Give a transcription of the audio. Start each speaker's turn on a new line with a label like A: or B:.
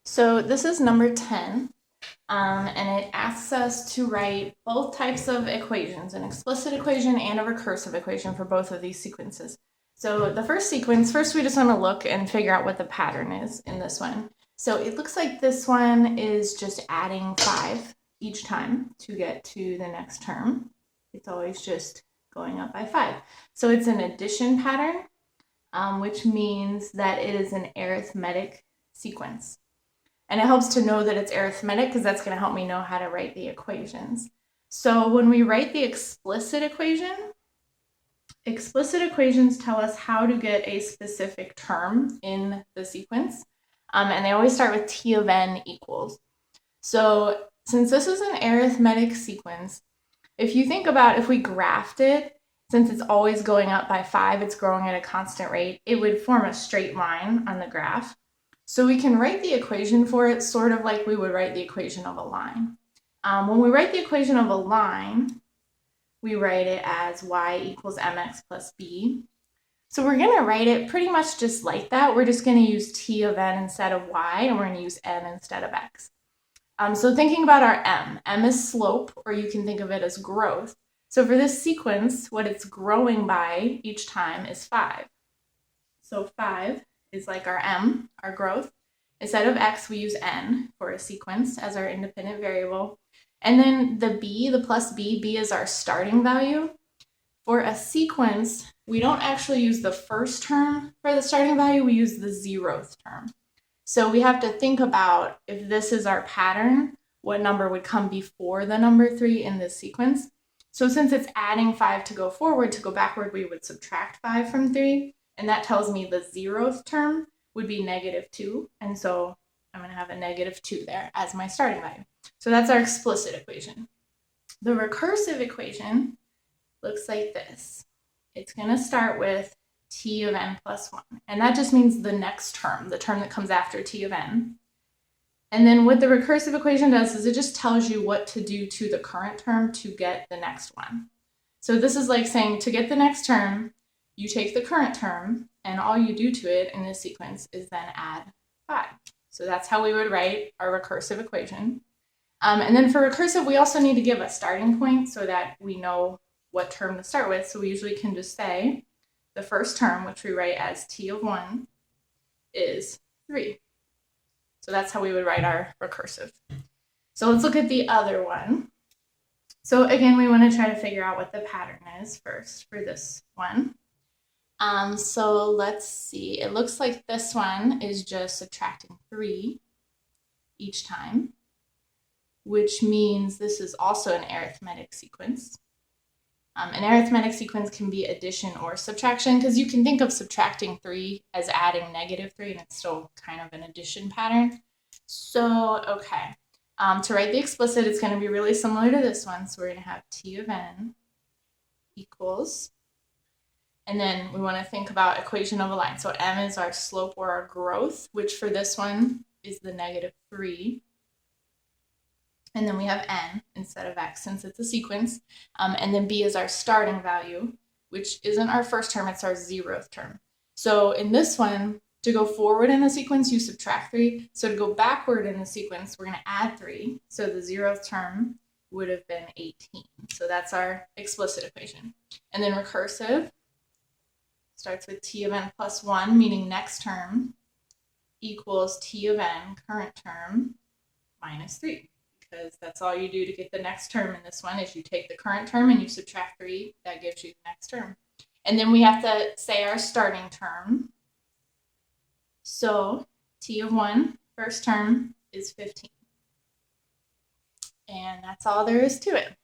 A: So this is number 10, and it asks us to write both types of equations, an explicit equation and a recursive equation for both of these sequences. So the first sequence, first we just want to look and figure out what the pattern is in this one. So it looks like this one is just adding 5 each time to get to the next term. It's always just going up by 5. So it's an addition pattern, which means that it is an arithmetic sequence. And it helps to know that it's arithmetic because that's going to help me know how to write the equations. So when we write the explicit equations tell us how to get a specific term in the sequence. And they always start with t of n equals. So since this is an arithmetic sequence, if you think about if we graphed it, since it's always going up by 5, it's growing at a constant rate, it would form a straight line on the graph. So we can write the equation for it sort of like we would write the equation of a line. When we write the equation of a line, we write it as y equals mx plus b. So we're going to write it pretty much just like that. We're just going to use t of n instead of y, and we're going to use n instead of x. So thinking about our m is slope, or you can think of it as growth. So for this sequence, what it's growing by each time is 5. So 5 is like our m, our growth. Instead of x, we use n for a sequence as our independent variable. And then the b, the plus b, b is our starting value. For a sequence, we don't actually use the first term for the starting value, we use the 0th term. So we have to think about if this is our pattern, what number would come before the number 3 in this sequence. So since it's adding 5 to go forward, to go backward, we would subtract 5 from 3. And that tells me the 0th term would be -2. And so I'm going to have a -2 there as my starting value. So that's our explicit equation. The recursive equation looks like this. It's going to start with t of n plus 1. And that just means the next term, the term that comes after t of n. And then what the recursive equation does is it just tells you what to do to the current term to get the next one. So this is like saying to get the next term, you take the current term, and all you do to it in this sequence is then add 5. So that's how we would write our recursive equation. And then for recursive, we also need to give a starting point so that we know what term to start with. So we usually can just say the first term, which we write as t of 1, is 3. So that's how we would write our recursive. So let's look at the other one. So again, we want to try to figure out what the pattern is first for this one. So let's see, it looks like this one is just subtracting 3 each time, which means this is also an arithmetic sequence. An arithmetic sequence can be addition or subtraction, because you can think of subtracting 3 as adding -3, and it's still kind of an addition pattern. So, okay, to write the explicit, it's going to be really similar to this one. So we're going to have t of n equals, and then we want to think about equation of a line. So m is our slope or our growth, which for this one is the -3. And then we have n instead of x since it's a sequence. And then b is our starting value, which isn't our first term, it's our 0th term. So in this one, to go forward in the sequence, you subtract 3. So to go backward in the sequence, we're going to add 3. So the 0th term would have been 18. So that's our explicit equation. And then recursive starts with t of n plus 1, meaning next term, equals t of n, current term, minus 3. Because that's all you do to get the next term in this one is you take the current term and you subtract 3. That gives you the next term. And then we have to say our starting term. So t of 1, first term, is 15. And that's all there is to it.